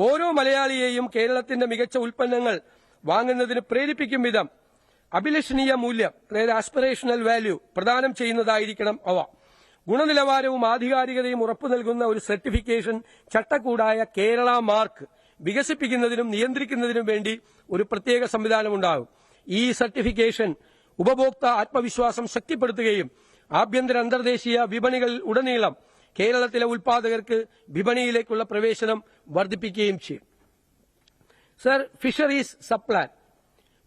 ഓരോ മലയാളിയെയും കേരളത്തിന്റെ മികച്ച ഉൽപ്പന്നങ്ങൾ വാങ്ങുന്നതിന് പ്രേരിപ്പിക്കും വിധം അഭിലഷണീയ മൂല്യം, അതായത് ആസ്പിറേഷണൽ വാല്യൂ പ്രദാനം ചെയ്യുന്നതായിരിക്കണം അവ. ഗുണനിലവാരവും ആധികാരികതയും ഉറപ്പു നൽകുന്ന ഒരു സർട്ടിഫിക്കേഷൻ ചട്ടക്കൂടായ കേരള മാർക്ക് വികസിപ്പിക്കുന്നതിനും നിയന്ത്രിക്കുന്നതിനും വേണ്ടി ഒരു പ്രത്യേക സംവിധാനമുണ്ടാകും. ഈ സർട്ടിഫിക്കേഷൻ ഉപഭോക്തൃ ആത്മവിശ്വാസം ശക്തിപ്പെടുത്തുകയും ആഭ്യന്തര അന്തർദേശീയ വിപണികളിൽ ഉടനീളം കേരളത്തിലെ ഉൽപാദകർക്ക് വിപണിയിലേക്കുള്ള പ്രവേശനം വർദ്ധിപ്പിക്കുകയും ചെയ്യും. സർ, ഫിഷറീസ് സപ്ലാൻ,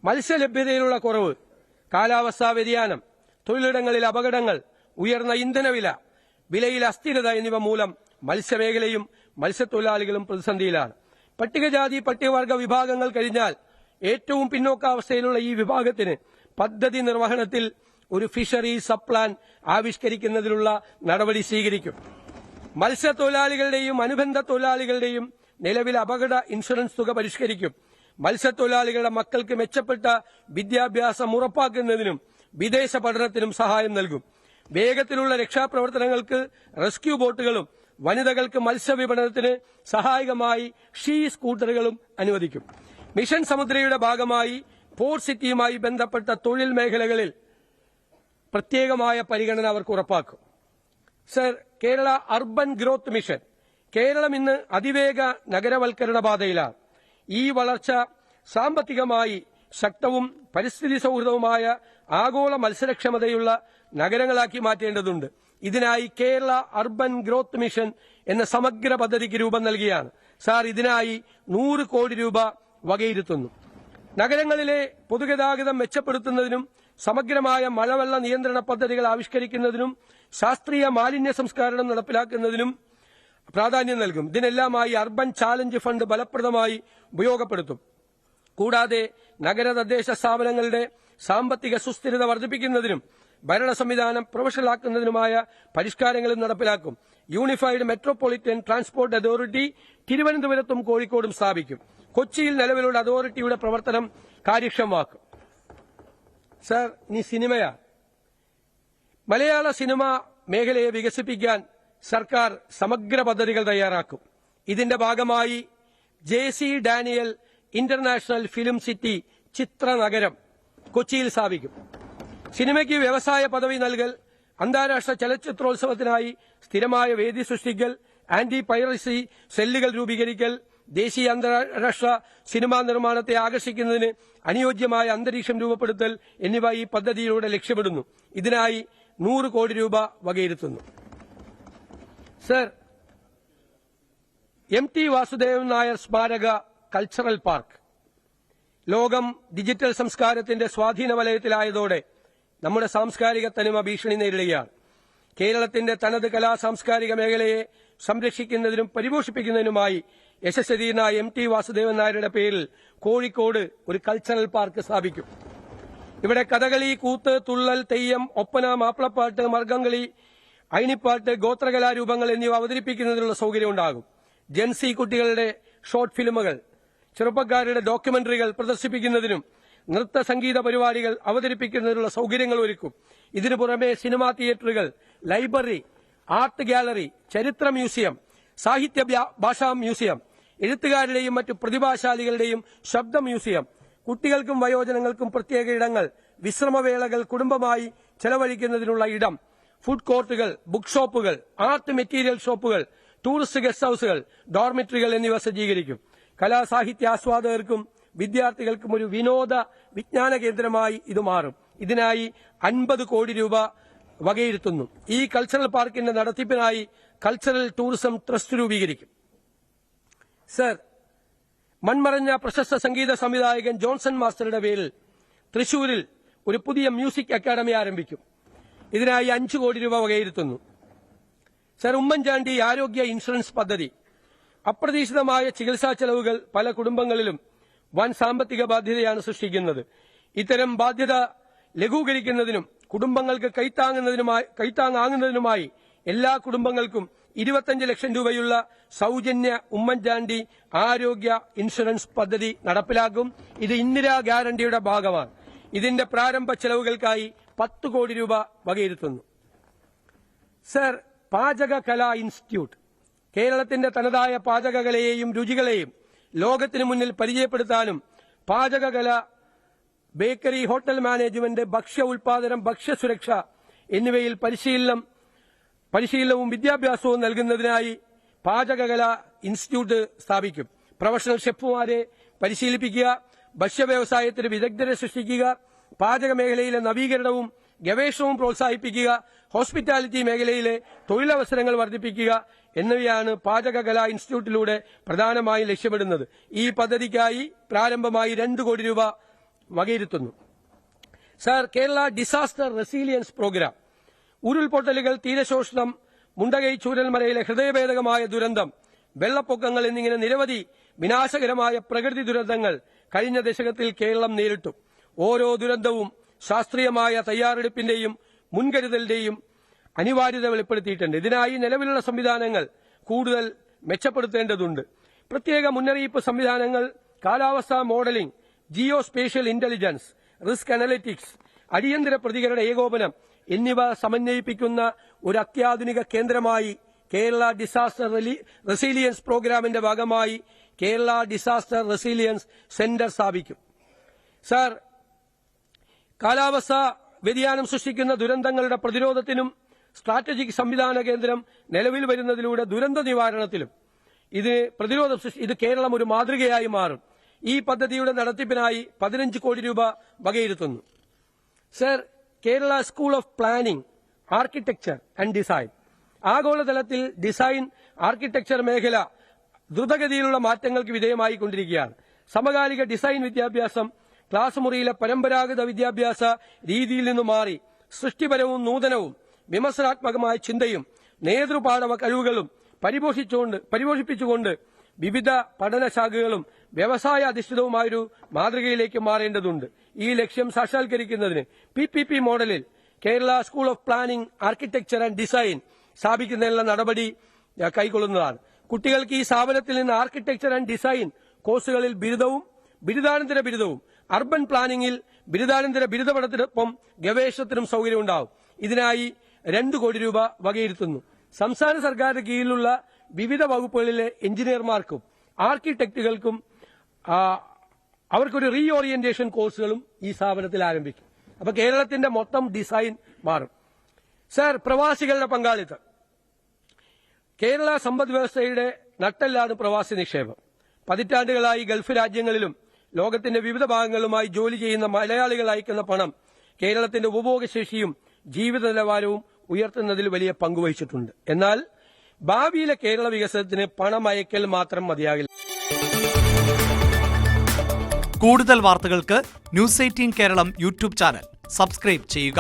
മത്സ്യലഭ്യതയിലുള്ള കുറവ്, കാലാവസ്ഥാ വ്യതിയാനം, തൊഴിലിടങ്ങളിൽ അപകടങ്ങൾ, ഉയർന്ന ഇന്ധനവില, വിലയിൽ അസ്ഥിരത എന്നിവ മൂലം മത്സ്യമേഖലയും മത്സ്യത്തൊഴിലാളികളും പ്രതിസന്ധിയിലാണ്. പട്ടികജാതി പട്ടികവർഗ വിഭാഗങ്ങൾ കഴിഞ്ഞാൽ ഏറ്റവും പിന്നോക്കാവസ്ഥയിലുള്ള ഈ വിഭാഗത്തിന് പദ്ധതി നിർവഹണത്തിൽ ഒരു ഫിഷറീസ് സപ്ലാൻ ആവിഷ്കരിക്കുന്നതിനുള്ള നടപടി സ്വീകരിക്കും. മത്സ്യത്തൊഴിലാളികളുടെയും അനുബന്ധ തൊഴിലാളികളുടെയും നിലവിലെ അപകട ഇൻഷുറൻസ് തുക പരിഷ്കരിക്കും. മത്സ്യത്തൊഴിലാളികളുടെ മക്കൾക്ക് മെച്ചപ്പെട്ട വിദ്യാഭ്യാസം ഉറപ്പാക്കുന്നതിനും വിദേശ പഠനത്തിനും സഹായം നൽകും. വേഗത്തിലുള്ള രക്ഷാപ്രവർത്തനങ്ങൾക്ക് റെസ്ക്യൂ ബോട്ടുകളും വനിതകൾക്ക് മത്സ്യവിപണനത്തിന് സഹായകമായി ഷീ സ്കൂട്ടറുകളും അനുവദിക്കും. മിഷൻ സമുദ്രയുടെ ഭാഗമായി പോർട്ട് സിറ്റിയുമായി ബന്ധപ്പെട്ട തൊഴിൽ മേഖലകളിൽ പ്രത്യേകമായ പരിഗണന അവർക്ക് ഉറപ്പാക്കും. Sir, Kerala urban growth mission. Keralam ഇന്ന് അതിവേഗ നഗരവൽക്കരണ പാതയിലാണ്. ഈ വളർച്ച സാമ്പത്തികമായി ശക്തവും പരിസ്ഥിതി സൌഹൃദവുമായ ആഗോള മത്സരക്ഷമതയുള്ള നഗരങ്ങളാക്കി മാറ്റേണ്ടതുണ്ട്. ഇതിനായി കേരള അർബൻ ഗ്രോത്ത് മിഷൻ എന്ന സമഗ്ര പദ്ധതിക്ക് രൂപം നൽകിയാണ്. സാർ, ഇതിനായി 100 കോടി രൂപ വകയിരുത്തുന്നു. നഗരങ്ങളിലെ പൊതുഗതാഗതം മെച്ചപ്പെടുത്തുന്നതിനും സമഗ്രമായ മഴവെള്ള നിയന്ത്രണ പദ്ധതികൾ ആവിഷ്കരിക്കുന്നതിനും ശാസ്ത്രീയ മാലിന്യ സംസ്കരണം നടപ്പിലാക്കുന്നതിനും പ്രാധാന്യം നൽകും. ഇതിനെല്ലാമായി അർബൻ ചാലഞ്ച് ഫണ്ട് ഫലപ്രദമായി ഉപയോഗപ്പെടുത്തും. കൂടാതെ നഗര തദ്ദേശ സ്ഥാപനങ്ങളുടെ സാമ്പത്തിക സുസ്ഥിരത വർദ്ധിപ്പിക്കുന്നതിനും ഭരണ സംവിധാനം പ്രൊഫഷണലാക്കുന്നതിനുമായ പരിഷ്കാരങ്ങളും നടപ്പിലാക്കും. യൂണിഫൈഡ് മെട്രോപൊളിറ്റൻ ട്രാൻസ്പോർട്ട് അതോറിറ്റി തിരുവനന്തപുരത്തും കോഴിക്കോടും സ്ഥാപിക്കും. കൊച്ചിയിൽ നിലവിലുള്ള അതോറിറ്റിയുടെ പ്രവർത്തനം കാര്യക്ഷമമാക്കും. സർ, ഇനി സിനിമയാണ്. മലയാള സിനിമ മേഖലയെ വികസിപ്പിക്കാൻ സർക്കാർ സമഗ്ര പദ്ധതികൾ തയ്യാറാക്കും. ഇതിന്റെ ഭാഗമായി JC Daniel international film city ചിത്രനഗരം കൊച്ചിയിൽ സ്ഥാപിക്കും. സിനിമയ്ക്ക് വ്യവസായ പദവി നൽകൽ, അന്താരാഷ്ട്ര ചലച്ചിത്രോത്സവത്തിനായി സ്ഥിരമായ വേദി സൃഷ്ടിക്കൽ, ആന്റി പൈറസി സെല്ലുകൾ രൂപീകരിക്കൽ, ദേശീയ അന്താരാഷ്ട്ര സിനിമാ നിർമ്മാണത്തെ ആകർഷിക്കുന്നതിന് അനുയോജ്യമായ അന്തരീക്ഷം രൂപപ്പെടുത്തൽ എന്നിവ ഈ പദ്ധതിയിലൂടെ ലക്ഷ്യമിടുന്നു. ഇതിനായി 100 കോടി രൂപ വകയിരുത്തുന്നു. സർ, MT വാസുദേവൻ നായർ സ്മാരക കൾച്ചറൽ പാർക്ക്. ലോകം ഡിജിറ്റൽ സംസ്കാരത്തിന്റെ സ്വാധീന വലയത്തിലായതോടെ നമ്മുടെ സാംസ്കാരിക തനിമ ഭീഷണി നേരിടുകയാണ്. കേരളത്തിന്റെ തനത് കലാ സാംസ്കാരിക മേഖലയെ സംരക്ഷിക്കുന്നതിനും പരിപോഷിപ്പിക്കുന്നതിനുമായി യശസ്വരീനായ MT വാസുദേവൻ നായരുടെ പേരിൽ കോഴിക്കോട് ഒരു കൾച്ചറൽ പാർക്ക് സ്ഥാപിക്കും. ഇവിടെ കഥകളി, കൂത്ത്, തുള്ളൽ, തെയ്യം, ഒപ്പന, മാപ്പിളപ്പാട്ട്, മർഗംകളി, അയിനിപ്പാട്ട്, ഗോത്രകലാരൂപങ്ങൾ എന്നിവ അവതരിപ്പിക്കുന്നതിനുള്ള സൌകര്യം ഉണ്ടാകും. ജെൻസി കുട്ടികളുടെ ഷോർട്ട് ഫിലിമുകൾ, ചെറുപ്പക്കാരുടെ ഡോക്യുമെന്ററികൾ പ്രദർശിപ്പിക്കുന്നതിനും നൃത്ത സംഗീത പരിപാടികൾ അവതരിപ്പിക്കുന്നതിനുള്ള സൌകര്യങ്ങൾ ഒരുക്കും. ഇതിനു പുറമെ സിനിമാ തിയേറ്ററുകൾ, ലൈബ്രറി, ആർട്ട് ഗാലറി, ചരിത്ര മ്യൂസിയം, സാഹിത്യ ഭാഷാ മ്യൂസിയം, എഴുത്തുകാരുടെയും മറ്റു പ്രതിഭാശാലികളുടെയും ശബ്ദ മ്യൂസിയം, കുട്ടികൾക്കും വയോജനങ്ങൾക്കും പ്രത്യേക ഇടങ്ങൾ, വിശ്രമവേളകൾ കുടുംബമായി ചെലവഴിക്കുന്നതിനുള്ള ഇടം, ഫുഡ് കോർട്ടുകൾ, ബുക്ക് ഷോപ്പുകൾ, ആർട്ട് മെറ്റീരിയൽ ഷോപ്പുകൾ, ടൂറിസ്റ്റ് ഗസ്റ്റ് ഹൌസുകൾ, ഡോർമെറ്ററികൾ എന്നിവ സജ്ജീകരിക്കും. കലാസാഹിത്യ ആസ്വാദകർക്കും വിദ്യാർത്ഥികൾക്കും ഒരു വിനോദ വിജ്ഞാന കേന്ദ്രമായി ഇത് മാറും. ഇതിനായി 50 കോടി രൂപ വകയിരുത്തുന്നു. ഈ കൾച്ചറൽ പാർക്കിന്റെ നടത്തിപ്പിനായി കൾച്ചറൽ ടൂറിസം ട്രസ്റ്റ് രൂപീകരിക്കും. സർ, മൺമറഞ്ഞ പ്രശസ്ത സംഗീത സംവിധായകൻ ജോൺസൺ മാസ്റ്ററുടെ പേരിൽ തൃശൂരിൽ ഒരു പുതിയ മ്യൂസിക് അക്കാദമി ആരംഭിക്കും. ഇതിനായി 5 കോടി രൂപ വകയിരുത്തുന്നു. സർ, ഉമ്മൻചാണ്ടി ആരോഗ്യ ഇൻഷുറൻസ് പദ്ധതി. അപ്രതീക്ഷിതമായ ചികിത്സാ ചെലവുകൾ പല കുടുംബങ്ങളിലും വൻ സാമ്പത്തിക ബാധ്യതയാണ് സൃഷ്ടിക്കുന്നത്. ഇത്തരം ബാധ്യത ലഘൂകരിക്കുന്നതിനും കുടുംബങ്ങൾക്ക് കൈത്താങ്ങാകുന്നതിനുമായി എല്ലാ കുടുംബങ്ങൾക്കും 25 ലക്ഷം രൂപയുള്ള സൌജന്യ ഉമ്മൻചാണ്ടി ആരോഗ്യ ഇൻഷുറൻസ് പദ്ധതി നടപ്പിലാക്കും. ഇത് ഇന്ദിരാ ഗ്യാരണ്ടിയുടെ ഭാഗമാണ്. ഇതിന്റെ പ്രാരംഭ ചെലവുകൾക്കായി 10 കോടി രൂപ വകയിരുത്തുന്നു. സർ, പാചക കലാ ഇൻസ്റ്റിറ്റ്യൂട്ട് കേരളത്തിന്റെ തനതായ പാചകകലയെയും രുചികളെയും ലോകത്തിന് മുന്നിൽ പരിചയപ്പെടുത്താനും പാചകകല, ബേക്കറി, ഹോട്ടൽ മാനേജ്മെന്റ്, ഭക്ഷ്യ ഉൽപാദനം, ഭക്ഷ്യസുരക്ഷ എന്നിവയിൽ പരിശീലനവും വിദ്യാഭ്യാസവും നൽകുന്നതിനായി പാചകകല ഇൻസ്റ്റിറ്റ്യൂട്ട് സ്ഥാപിക്കും. പ്രൊഫഷണൽ ഷെഫുമാരെ പരിശീലിപ്പിക്കുക, ഭക്ഷ്യവ്യവസായത്തിന് വിദഗ്ധരെ സൃഷ്ടിക്കുക, പാചക മേഖലയിലെ നവീകരണവും ഗവേഷണവും പ്രോത്സാഹിപ്പിക്കുക, ഹോസ്പിറ്റാലിറ്റി മേഖലയിലെ തൊഴിലവസരങ്ങൾ വർദ്ധിപ്പിക്കുക എന്നിവയാണ് പാചകകലാ ഇൻസ്റ്റിറ്റ്യൂട്ടിലൂടെ പ്രധാനമായും ലക്ഷ്യമിടുന്നത്. ഈ പദ്ധതിക്കായി പ്രാരംഭമായി 2 കോടി രൂപ വകയിരുത്തുന്നു. Sir, Kerala disaster resilience program. ഉരുൾപൊട്ടലുകൾ, തീരശോഷണം, മുണ്ടകൈ ചൂരൽമലയിലെ ഹൃദയഭേദകമായ ദുരന്തം, വെള്ളപ്പൊക്കങ്ങൾ എന്നിങ്ങനെ നിരവധി വിനാശകരമായ പ്രകൃതി ദുരന്തങ്ങൾ കഴിഞ്ഞ ദശകത്തിൽ കേരളം നേരിട്ടു. ഓരോ ദുരന്തവും ശാസ്ത്രീയമായ തയ്യാറെടുപ്പിന്റെയും മുൻകരുതലിന്റെയും അനിവാര്യത വെളിപ്പെടുത്തിയിട്ടുണ്ട്. ഇതിനായി നിലവിലുള്ള സംവിധാനങ്ങൾ കൂടുതൽ മെച്ചപ്പെടുത്തേണ്ടതുണ്ട്. പ്രത്യേക മുന്നറിയിപ്പ് സംവിധാനങ്ങൾ, കാലാവസ്ഥാ modelling, Jio spatial intelligence, risk analytics, അടിയന്തര പ്രതികരണ ഏകോപനം എന്നിവ സമന്വയിപ്പിക്കുന്ന ഒരു അത്യാധുനിക കേന്ദ്രമായി കേരള ഡിസാസ്റ്റർ റെസീലിയൻസ് പ്രോഗ്രാമിന്റെ ഭാഗമായി കേരള ഡിസാസ്റ്റർ റെസീലിയൻസ് സെന്റർ സ്ഥാപിക്കും. സർ, കാലാവസ്ഥാ വ്യതിയാനം സൃഷ്ടിക്കുന്ന ദുരന്തങ്ങളുടെ പ്രതിരോധത്തിനും സ്ട്രാറ്റജിക് സംവിധാന കേന്ദ്രം നിലവിൽ വരുന്നതിലൂടെ ദുരന്ത നിവാരണത്തിലും ഇത് കേരളം ഒരു മാതൃകയായി മാറും. ഈ പദ്ധതിയുടെ നടത്തിപ്പിനായി 15 കോടി രൂപ വകയിരുത്തുന്നു. Sir, Kerala school of planning, architecture and design. ആഗോളതലത്തിൽ ഡിസൈൻ, ആർക്കിടെക്ചർ മേഖല ദ്രുതഗതിയിലുള്ള മാറ്റങ്ങൾക്ക് വിധേയമായിക്കൊണ്ടിരിക്കുകയാണ്. സമകാലിക ഡിസൈൻ വിദ്യാഭ്യാസം ക്ലാസ് മുറിയിലെ പരമ്പരാഗത വിദ്യാഭ്യാസ രീതിയിൽ നിന്നു മാറി സൃഷ്ടിപരവും നൂതനവും വിമർശനാത്മകമായ ചിന്തയും നേതൃപാഠവ കഴിവുകളും പരിപോഷിപ്പിച്ചുകൊണ്ട് വിവിധ പഠനശാഖകളും വ്യവസായ അധിഷ്ഠിതവുമായൊരു മാതൃകയിലേക്ക് മാറേണ്ടതുണ്ട്. ഈ ലക്ഷ്യം സാക്ഷാത്കരിക്കുന്നതിന് PPP മോഡലിൽ Kerala school of planning, architecture and design സ്ഥാപിക്കുന്നതിനുള്ള നടപടി കൈക്കൊള്ളുന്നതാണ്. കുട്ടികൾക്ക് ഈ സ്ഥാപനത്തിൽ നിന്ന് ആർക്കിടെക്ചർ ആൻഡ് ഡിസൈൻ കോഴ്സുകളിൽ ബിരുദവും ബിരുദാനന്തര ബിരുദവും, അർബൻ പ്ലാനിംഗിൽ ബിരുദാനന്തര ബിരുദ പഠനത്തിനൊപ്പം ഗവേഷണത്തിനും സൌകര്യമുണ്ടാവും. ഇതിനായി 2 കോടി രൂപ വകയിരുത്തുന്നു. സംസ്ഥാന സർക്കാരിന്റെ കീഴിലുള്ള വിവിധ വകുപ്പുകളിലെ എഞ്ചിനീയർമാർക്കും ആർക്കിടെക്റ്റുകൾക്കും അവർക്കൊരു റീ ഓറിയന്റേഷൻ കോഴ്സുകളും ഈ സ്ഥാപനത്തിൽ ആരംഭിക്കും. അപ്പൊ കേരളത്തിന്റെ മൊത്തം ഡിസൈൻ മാറും. സർ, പ്രവാസികളുടെ പങ്കാളിത്തം. കേരള സമ്പദ് വ്യവസ്ഥയുടെ നട്ടെല്ലാണ് പ്രവാസി നിക്ഷേപം. പതിറ്റാണ്ടുകളായി ഗൾഫ് രാജ്യങ്ങളിലും ലോകത്തിന്റെ വിവിധ ഭാഗങ്ങളുമായി ജോലി ചെയ്യുന്ന മലയാളികൾ അയക്കുന്ന പണം കേരളത്തിന്റെ ഉപഭോഗശേഷിയും ജീവിത നിലവാരവും ഉയർത്തുന്നതിൽ വലിയ പങ്കുവഹിച്ചിട്ടുണ്ട്. എന്നാൽ ഭാവിയിലെ കേരള വികസനത്തിന് പണം അയക്കൽ മാത്രം മതിയാകില്ല. കൂടുതൽ വാർത്തകൾക്ക് news 18 Keralam YouTube channel subscribe ചെയ്യുക.